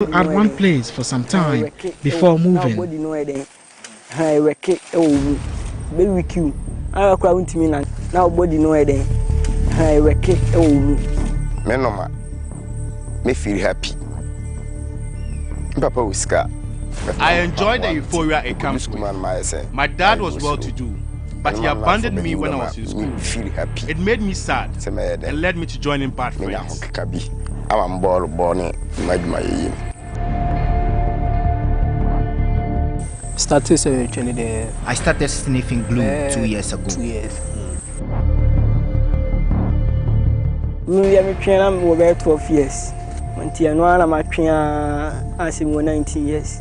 At one place for some time before moving. Me feel happy. Papa Whisker. I enjoyed the euphoria it comes with. My dad was well-to-do, but he abandoned me when I was in school. It made me sad and led me to joining bad friends. I started sniffing glue 2 years ago. 2 years. I'm 12 years. I'm 19 years.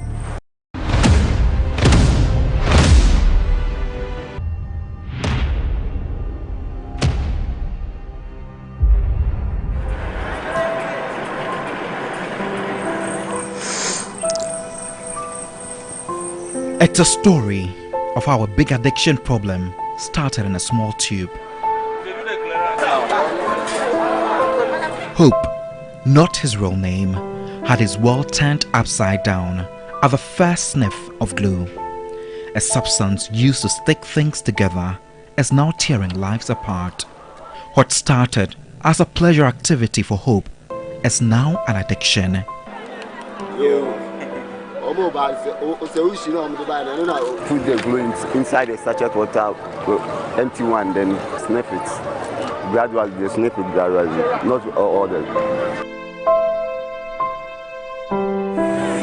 It's a story of how a big addiction problem started in a small tube. Hope, not his real name, had his world turned upside down at the first sniff of glue. A substance used to stick things together is now tearing lives apart. What started as a pleasure activity for Hope is now an addiction. Put the glue inside a sachet water, empty one, then sniff it. Gradually, they sniff it gradually, not all of them.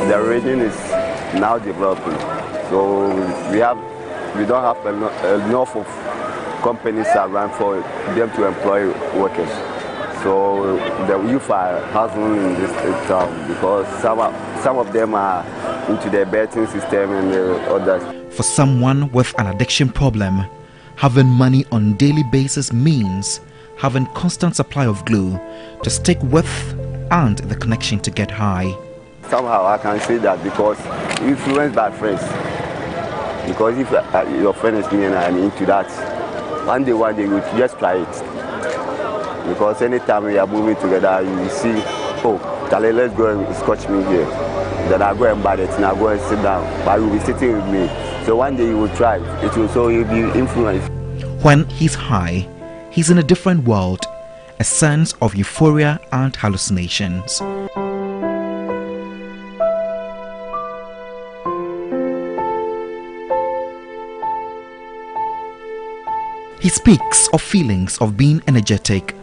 The reagent is now developing, so we don't have enough of companies around for them to employ workers. So the youth are hustling in this town because some of them are into the betting system and the others. For someone with an addiction problem, having money on a daily basis means having constant supply of glue to stick with and the connection to get high. Somehow I can say that because influenced by friends. Because if your friend is me and I'm into that, one day you just try it. Because anytime we are moving together, you see, oh, Charlie, let's go and scotch me here. Then I go and buy it and I go and sit down. But you will be sitting with me. So one day you will try. It will so you'll be influenced. When he's high, he's in a different world, a sense of euphoria and hallucinations. He speaks of feelings of being energetic,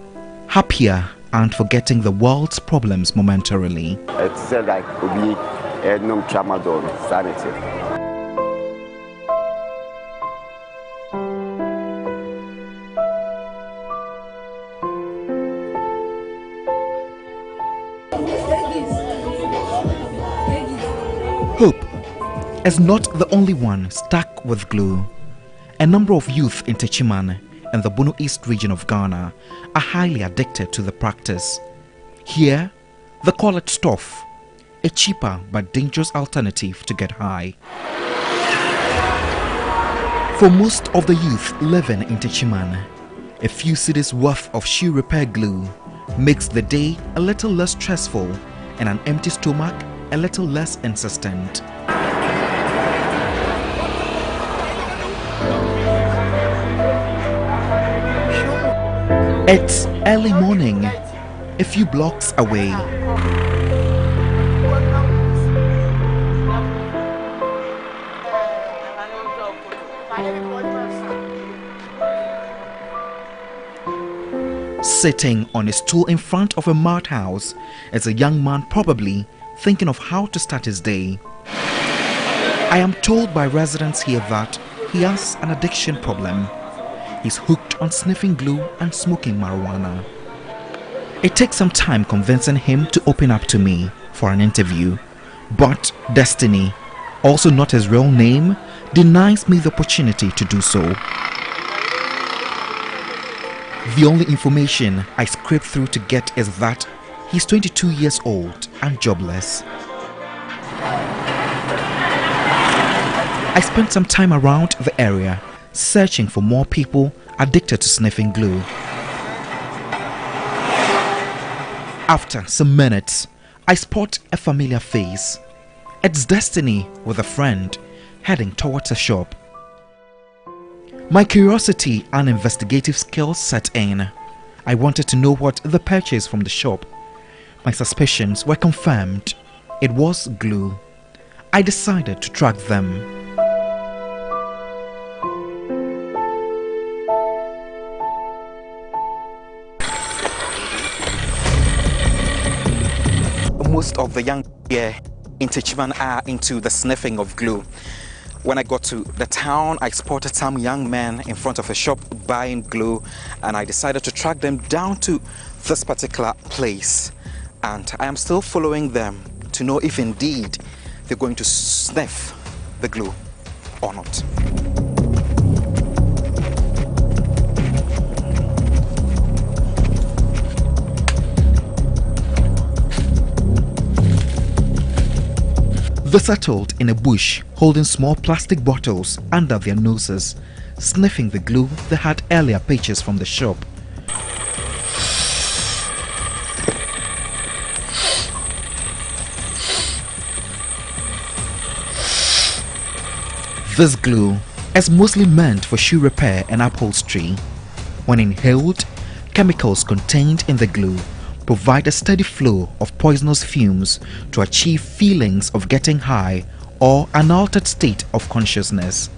happier, and forgetting the world's problems momentarily. It said like it would be no tramadol, sanity. Hope is not the only one stuck with glue. A number of youth in Techiman and the Bono East region of Ghana are highly addicted to the practice. Here, they call it stuff, a cheaper but dangerous alternative to get high. For most of the youth living in Techiman, a few cedis worth of shoe repair glue makes the day a little less stressful and an empty stomach a little less insistent. It's early morning, a few blocks away. Sitting on a stool in front of a mud house is a young man probably thinking of how to start his day. I am told by residents here that he has an addiction problem. He's hooked on sniffing glue and smoking marijuana. It takes some time convincing him to open up to me for an interview, but Destiny, also not his real name, denies me the opportunity to do so. The only information I scraped through to get is that he's 22 years old and jobless. I spent some time around the area searching for more people addicted to sniffing glue. After some minutes, I spot a familiar face. It's Destiny with a friend heading towards a shop. My curiosity and investigative skills set in. I wanted to know what they purchased from the shop. My suspicions were confirmed. It was glue. I decided to track them. Most of the young here in Techiman are into the sniffing of glue. When I got to the town, I spotted some young men in front of a shop buying glue, and I decided to track them down to this particular place. And I am still following them to know if indeed they're going to sniff the glue or not. They settled in a bush, holding small plastic bottles under their noses, sniffing the glue they had earlier purchased from the shop. This glue is mostly meant for shoe repair and upholstery. When inhaled, chemicals contained in the glue provide a steady flow of poisonous fumes to achieve feelings of getting high or an altered state of consciousness.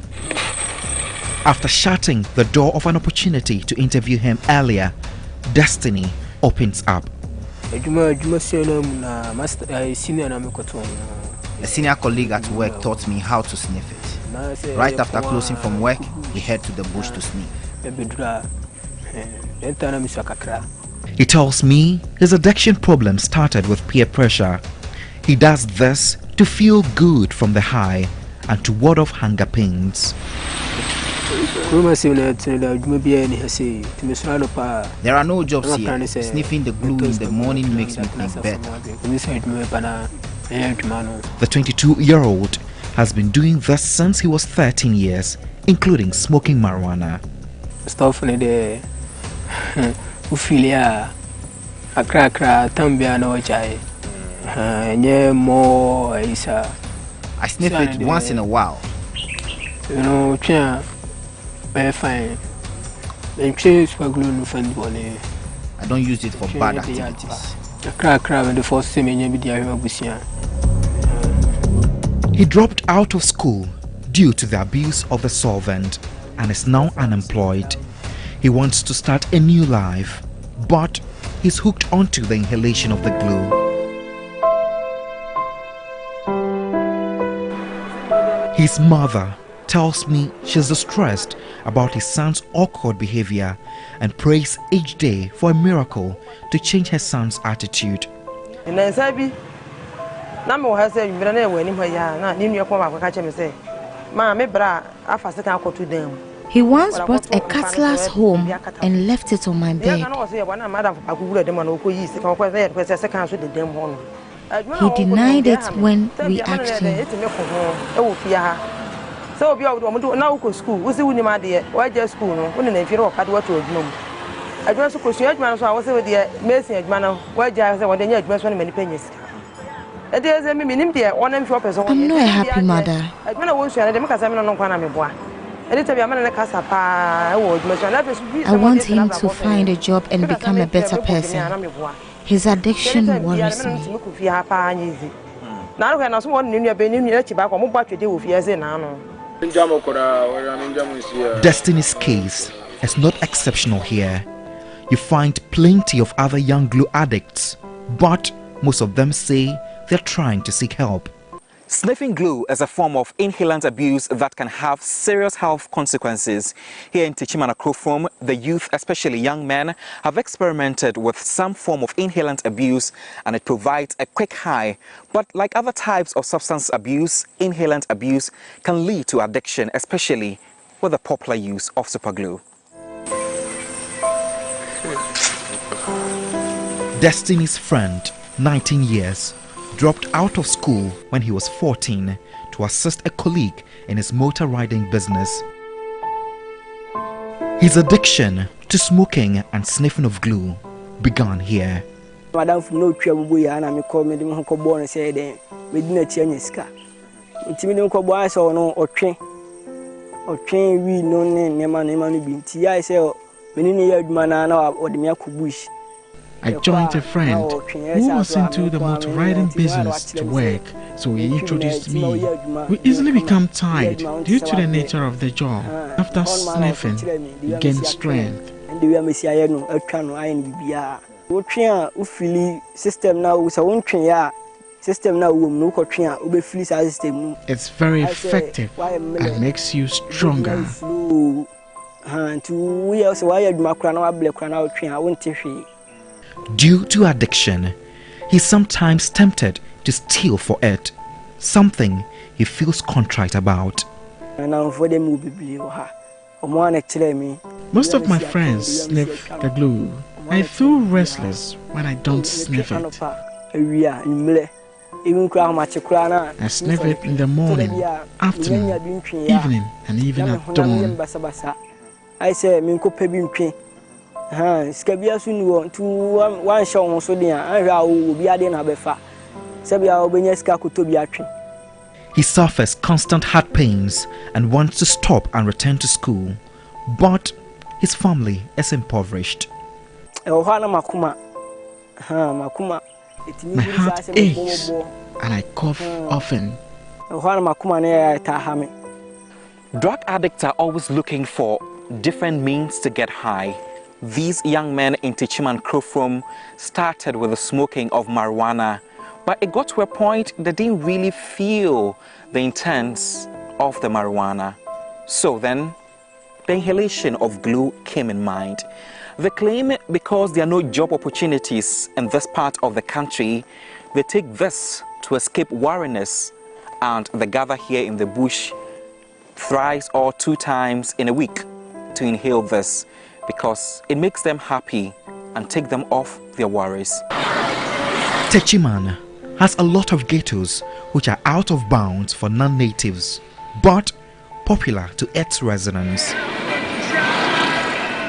After shutting the door of an opportunity to interview him earlier, Destiny opens up. A senior colleague at work taught me how to sniff it. Right after closing from work, we head to the bush to sniff. He tells me his addiction problem started with peer pressure. He does this to feel good from the high and to ward off hunger pains. There are no jobs here. Sniffing the glue in the morning makes me think better. The 22-year-old has been doing this since he was 13 years, including smoking marijuana. I sniff it once in a while. I don't use it for bad activities. He dropped out of school due to the abuse of the solvent and is now unemployed. He wants to start a new life, but he's hooked onto the inhalation of the glue. His mother tells me she's distressed about his son's awkward behavior and prays each day for a miracle to change her son's attitude. He once brought a cutlass home and left it on my bed. He denied it when we asked him. I'm not a happy mother. I want him to find a job and become a better person. His addiction worries me. Destiny's case is not exceptional here. You find plenty of other young glue addicts, but most of them say they're trying to seek help. Sniffing glue is a form of inhalant abuse that can have serious health consequences. Here in Techiman Akrofom, the youth, especially young men, have experimented with some form of inhalant abuse, and it provides a quick high. But like other types of substance abuse, inhalant abuse can lead to addiction, especially with the popular use of superglue. Destiny's friend, 19 years, dropped out of school when he was 14 to assist a colleague in his motor riding business. His addiction to smoking and sniffing of glue began here. Madam from no trouble, and I'm calling me Uncle Born and say, then we didn't change his car. It's me, Uncle Boy, so no, or train, we no name, Neman, being tea. I say, many years, manana, or the Miaku bush. I joined a friend who was into the motor riding business to work, so he introduced me. We easily become tired due to the nature of the job. After sniffing, you gain strength. And the Messiah, a canoe, I and Bia. What train, Ufili system now, so one train, system now, no train, Ube fleece system. It's very effective and makes you stronger. To we also wired Macrana, Black Crana train, I won't tell you. Due to addiction, he's sometimes tempted to steal for it, something he feels contrite about. Most of my friends sniff the glue. I feel restless when I don't sniff it. I sniff it in the morning, afternoon, evening, and even at dawn. I say, Scabia soon want to one show on Sodia, and Rao will be adding a befa. Sabia Obenesca could to be a tree. He suffers constant heart pains and wants to stop and return to school, but his family is impoverished. My heart aches and I cough often. Drug addicts are always looking for different means to get high. These young men in Techiman Krofrom started with the smoking of marijuana, but it got to a point they didn't really feel the intents of the marijuana. So then, the inhalation of glue came in mind. They claim because there are no job opportunities in this part of the country, they take this to escape weariness, and they gather here in the bush thrice or 2 times in a week to inhale this, because it makes them happy and take them off their worries. Techiman has a lot of ghettos which are out of bounds for non-natives, but popular to its residents.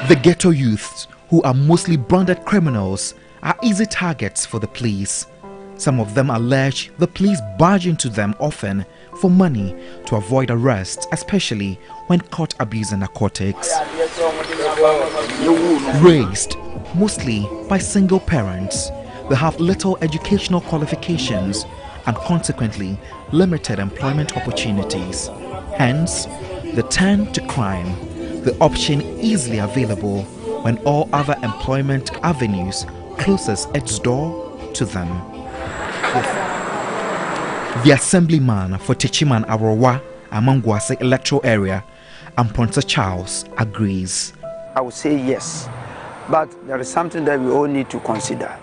The ghetto youths, who are mostly branded criminals, are easy targets for the police. Some of them allege the police barge into them often for money to avoid arrest, especially when caught abusing narcotics. Raised mostly by single parents, they have little educational qualifications and consequently limited employment opportunities. Hence, they turn to crime, the option easily available when all other employment avenues closes its door to them. The assemblyman for Techiman Arowa, Amangwase electoral area, Amponsa Charles, agrees. I would say yes, but there is something that we all need to consider.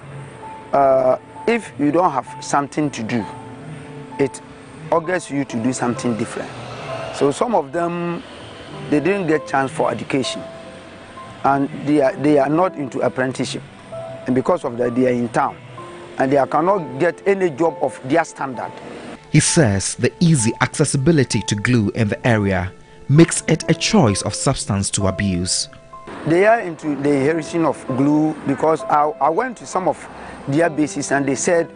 If you don't have something to do, it urges you to do something different. So some of them, they didn't get chance for education, and they are not into apprenticeship, and because of that they are in town, and they cannot get any job of their standard. He says the easy accessibility to glue in the area makes it a choice of substance to abuse. They are into the inheritance of glue because I went to some of their bases and they said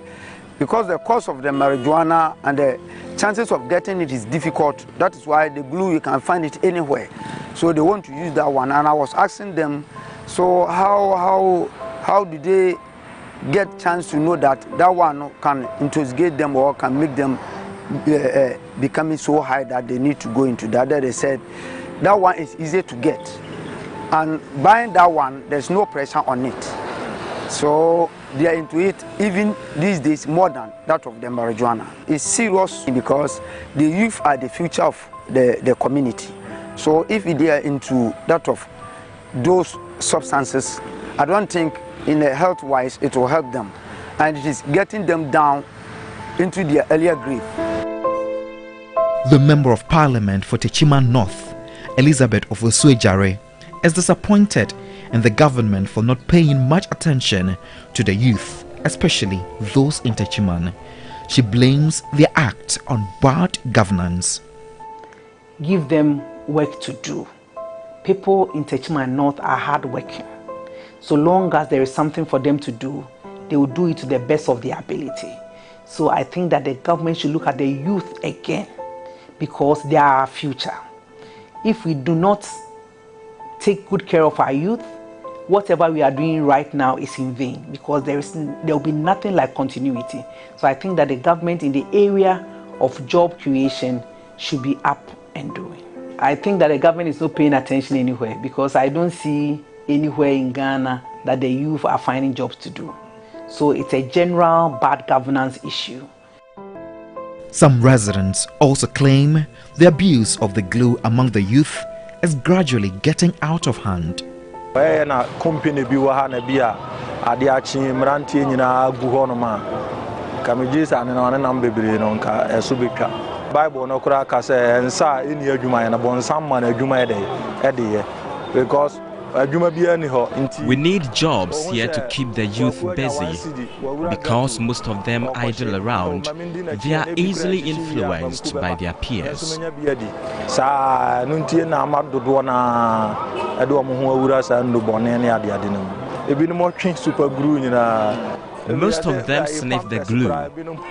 because the cost of the marijuana and the chances of getting it is difficult, that is why the glue you can find it anywhere. So they want to use that one, and I was asking them, so how did they get chance to know that that one can intoxicate them or can make them becoming so high that they need to go into that? They said that one is easy to get, and buying that one there's no pressure on it, so they are into it even these days more than that of the marijuana. It's serious because the youth are the future of the community. So if they are into that of those substances, I don't think in a health wise it will help them, and it is getting them down into their earlier grave. The Member of Parliament for Techiman North, Elizabeth Ofosuejare, is disappointed in the government for not paying much attention to the youth, especially those in Techiman. She blames their act on bad governance. Give them work to do. People in Techiman North are hardworking. So long as there is something for them to do, they will do it to the best of their ability. So I think that the government should look at the youth again, because they are our future. If we do not take good care of our youth, whatever we are doing right now is in vain, because there will be nothing like continuity. So I think that the government in the area of job creation should be up and doing. I think that the government is not paying attention anywhere, because I don't see anywhere in Ghana that the youth are finding jobs to do. So it's a general bad governance issue. Some residents also claim the abuse of the glue among the youth is gradually getting out of hand. Company biwa na bia ade achi mrantie nyina gu ho no ma kamejisa ne na nam bebre no nka eso betwa Bible no kura ka se ensa eni adwuma na bonsam ma na adwuma ede because we need jobs here to keep the youth busy. Because most of them idle around, they are easily influenced by their peers. Most of them sniff the glue,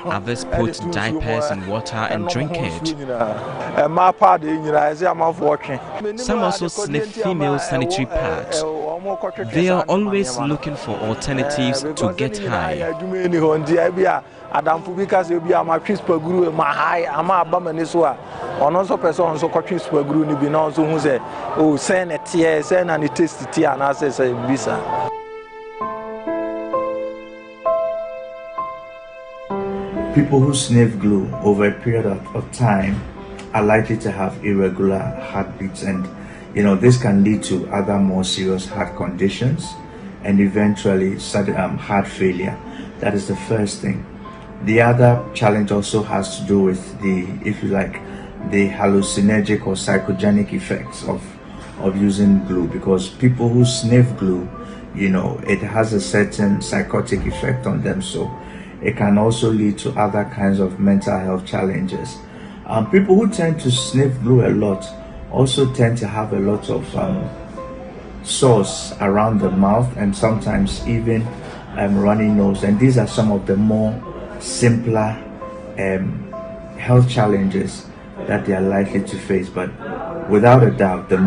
others put diapers in water and drink it. Some also sniff female sanitary pads. They are always looking for alternatives to get high. People who sniff glue over a period of time are likely to have irregular heartbeats, and this can lead to other more serious heart conditions and eventually sudden heart failure. That is the first thing. The other challenge also has to do with the hallucinogenic or psychogenic effects of using glue, because people who sniff glue, it has a certain psychotic effect on them, so it can also lead to other kinds of mental health challenges. People who tend to sniff glue a lot also tend to have a lot of sores around the mouth and sometimes even runny nose, and these are some of the more simpler health challenges that they are likely to face. But without a doubt, the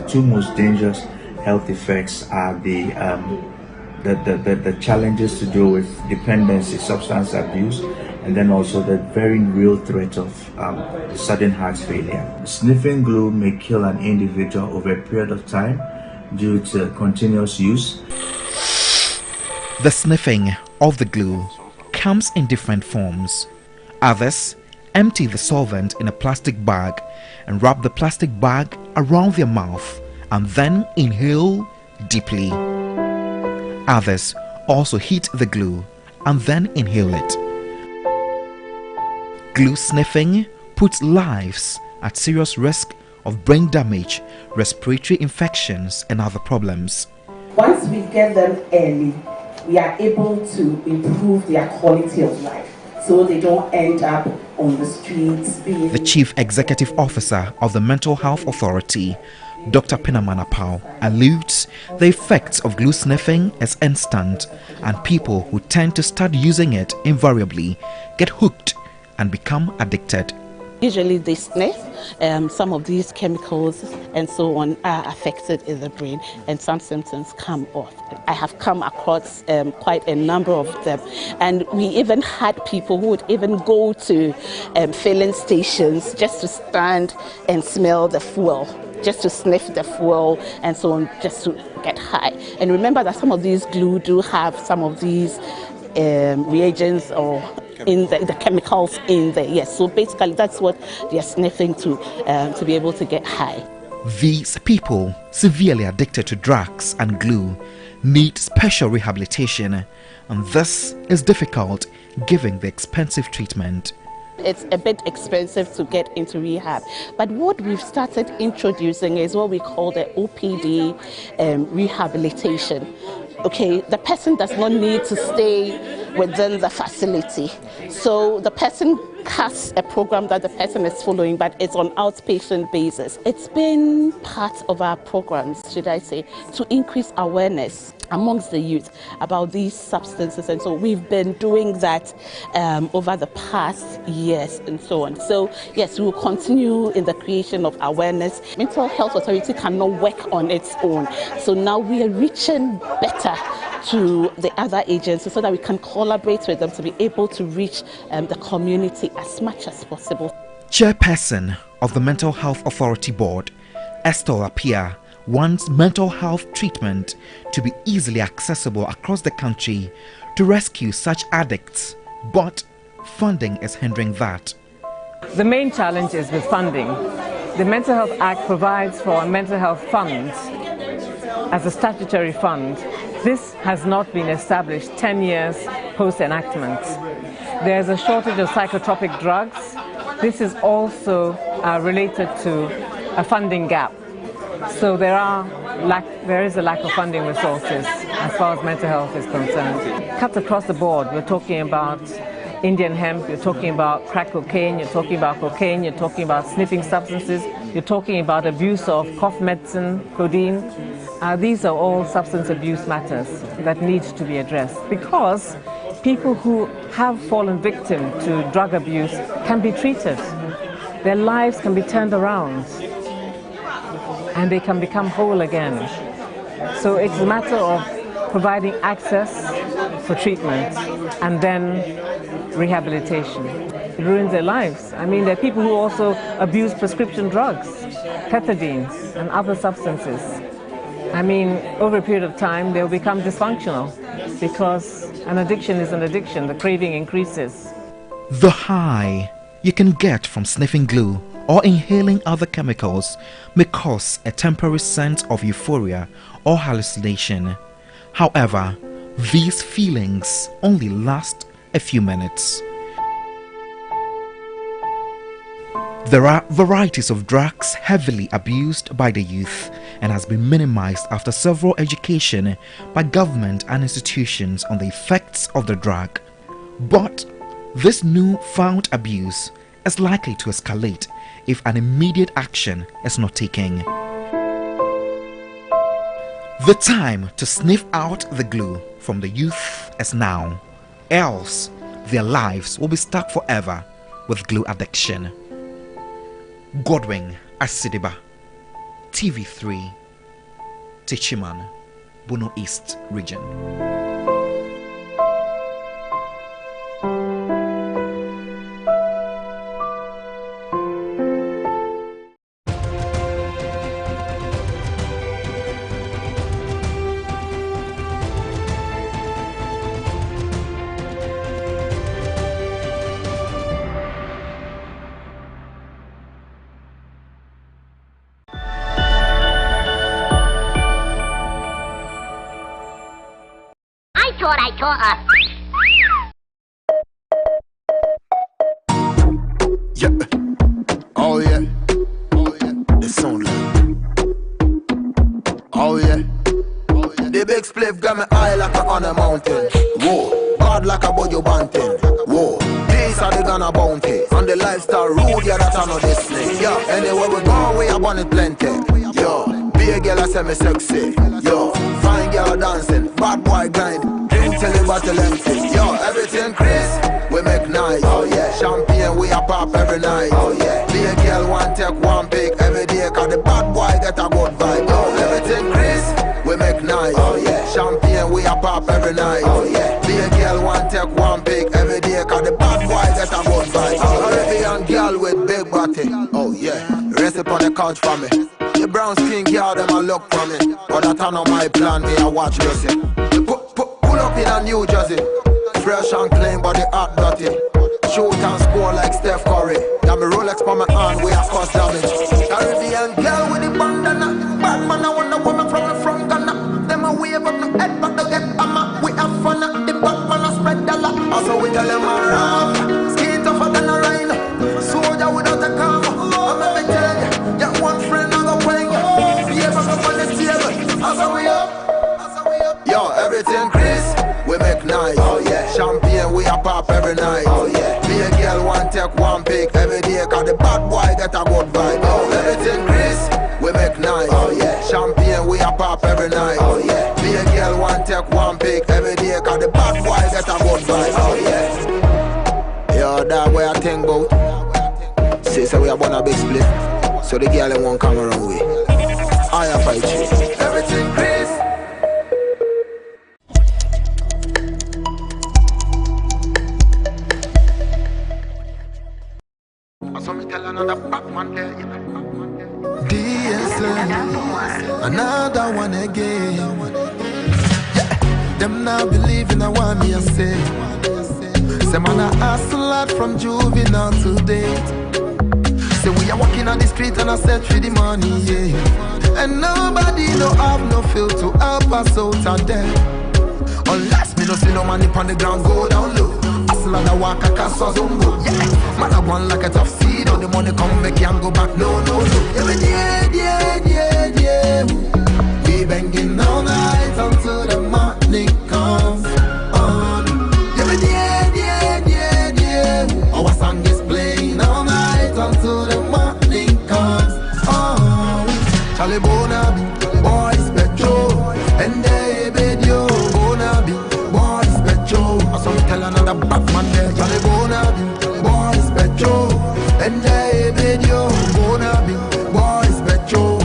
two most dangerous health effects are the challenges to do with dependency, substance abuse, and then also the very real threat of sudden heart failure. Sniffing glue may kill an individual over a period of time due to continuous use. The sniffing of the glue comes in different forms. Others empty the solvent in a plastic bag and wrap the plastic bag around their mouth and then inhale deeply. Others also heat the glue and then inhale it. Glue sniffing puts lives at serious risk of brain damage, respiratory infections, and other problems. Once we get them early, we are able to improve their quality of life, so they don't end up on the streets. The Chief Executive Officer of the Mental Health Authority, Dr. Pinamana Pao, alludes the effects of glue sniffing as instant, and people who tend to start using it invariably get hooked and become addicted. Usually they sniff, some of these chemicals and so on are affected in the brain, and some symptoms come off. I have come across quite a number of them, and we even had people who would even go to filling stations just to stand and smell the fuel, just to sniff the fuel and so on, just to get high. And remember that some of these glue do have some of these reagents or in the chemicals in there. Yes, so basically that's what they are sniffing to be able to get high. These people, severely addicted to drugs and glue, need special rehabilitation, and this is difficult given the expensive treatment. It's a bit expensive to get into rehab, but what we've started introducing is what we call the OPD rehabilitation. Okay, the person does not need to stay within the facility. So the person has a program that the person is following, but it's on outpatient basis. It's been part of our programs, should I say, to increase awareness amongst the youth about these substances, and so we've been doing that over the past years and so on. So yes, we will continue in the creation of awareness. Mental Health Authority cannot work on its own, so now we are reaching better to the other agencies so that we can collaborate with them to be able to reach the community as much as possible. Chairperson of the Mental Health Authority Board, Esther Apia, wants mental health treatment to be easily accessible across the country to rescue such addicts, but funding is hindering that. The main challenge is with funding. The Mental Health Act provides for a mental health fund as a statutory fund. This has not been established 10 years post-enactment. There is a shortage of psychotropic drugs. This is also related to a funding gap. So there is a lack of funding resources as far as mental health is concerned. Cuts across the board. We're talking about Indian hemp, you're talking about crack cocaine, you're talking about cocaine, you're talking about sniffing substances, you're talking about abuse of cough medicine, codeine. These are all substance abuse matters that need to be addressed, because people who have fallen victim to drug abuse can be treated. Their lives can be turned around and they can become whole again. So it's a matter of providing access for treatment and then rehabilitation. It ruins their lives. I mean, there are people who also abuse prescription drugs, pethidines and other substances. I mean, over a period of time, they'll become dysfunctional because an addiction is an addiction. The craving increases. The high you can get from sniffing glue or inhaling other chemicals may cause a temporary sense of euphoria or hallucination. However, these feelings only last a few minutes. There are varieties of drugs heavily abused by the youth and has been minimized after several education by government and institutions on the effects of the drug. But this new-found abuse is likely to escalate if an immediate action is not taken. The time to sniff out the glue from the youth is now, else their lives will be stuck forever with glue addiction. Godwin Asidiba, TV3, Techiman, Bono East Region. Yeah. Oh yeah. Oh yeah. The sound like. Oh yeah. Oh yeah. The big spliff got me high like a on a mountain. Whoa. Bad like a boyo banting. Whoa. These are the Ghana bounty. On the lifestyle rude, yeah, that's another display. Yeah. Anywhere we go, we are it plenty. Yo. Be a girl, I say me sexy. Yo. Fine girl dancing. Bad boy grind. Drink till the bottle empty. Yo. Everything Chris. We make nice. Oh yeah. Champagne we a pop every night. Oh yeah. Be a girl one take one pick every day. Cause the bad boy get a good vibe. Oh, everything Chris. We make nice. Oh yeah. Champagne we a pop every night. Oh yeah. Be a girl one take one pick every day. Cause the bad boy get a good vibe. Oh, Caribbean girl with big body. Oh yeah. Rest up on the couch for me. The brown skin girl them a look for me. But that on my plan me a watch Lucy. Pull up in a New Jersey. Fresh and clean, but the hot dirty. Shoot and score like Steph Curry. Got me Rolex for my hand, we have cost damage. Caribbean girl with the bandana. Bad man, I wonder woman from Ghana. Them a wave up no head, but they get hammer. We have fun, the bad man a spread the lot. Also we tell them a rap. Skin tougher than a rhino. Soldier without a car. I'm never tell you. Got one friend, I go playing. Yeah, back up on the table. Also we up. Yo, everything Chris. We make nice. Oh yeah. Champagne every night. Oh yeah. Me a girl want take one pic every day, cause the bad boy get a good vibe. Oh, everything Chris, we make nice. Oh yeah. Champagne we a pop every night. Oh yeah. Me a girl want take one pic every day, cause the bad boy get a good vibe. Oh yeah. Yo, that way I think about. Say we are born a big split, so the girl won't come around way. I have fight you. Everything Chris. DSL, another one again. Yeah. Them now believe in what me I say. Say man I hustle a lot from juvenile to date. Say we are walking on the street and I search for the money, yeah. And nobody no have no feel to help us out there. Unless me no see no money on the ground go down low. Hustle and I walk a castle zumbo, yeah. Man I want like a tough seed, all the money come back and go back, no. Yeah. We banging all night until the morning comes on. Yeah. Our song is playing all night until the morning comes on. Charlie Bonabi, boys Petro, and they bid you Bonabi, boys Petro. I saw me tell another Batman there. Charlie Bonabi, boys Petro, and they bid you Bonabi, boys Petro.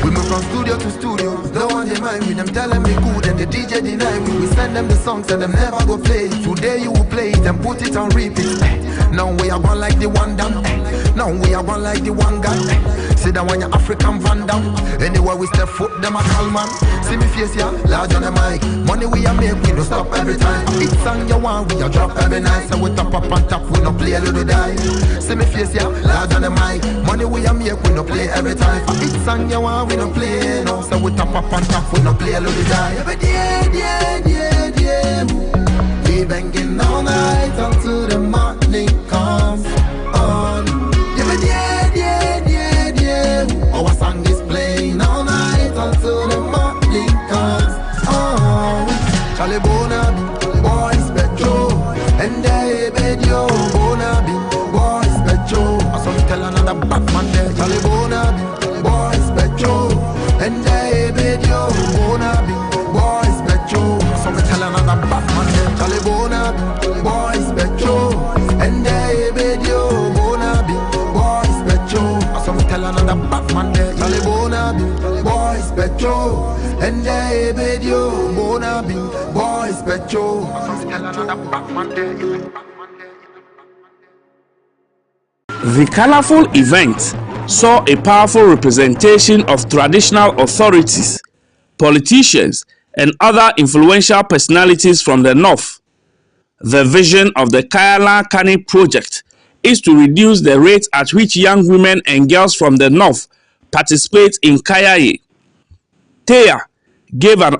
We move from studio to studio, no one they mind me. Them telling me good and the DJ deny me. We send them the songs and them never go play it. Today you will play it and put it on repeat. Now we are one like the one down. Now we are one like the one guy. See that when you're African Van Down. Anywhere we step foot, them a call man. See me face ya, large on the mic. Money we a make, we don't stop every time. It's song you want, we a drop every night. So we top up on top, we no play a little die. See me face ya, large on the mic. Money we a make, we no play every time. It's song you want, we no play no. So we top up on top, we no play a little die. Every day, we banging all night until the morning comes on. Every day, our song is playing all night until the morning comes on. Charlie Bonabi, boys Petro, and they bid you Bonabi, boys Petro. I saw me tell another Batman there. Charlie Bonabi, boys Petro, and they bid you Bonabi, boys Petro. I saw me tell another Batman there. Charlie Bonabi, boys Petro, and they bid you Bonabi, boys Petro. I saw me tell another Batman there. Charlie Bonabi, boys Petro, and they bid you Bonabi, boys Petro. I saw me tell another Batman there. The colorful event saw a powerful representation of traditional authorities, politicians, and other influential personalities from the North. The vision of the Kayala Kani project is to reduce the rate at which young women and girls from the North participate in Kayaye. Teya gave an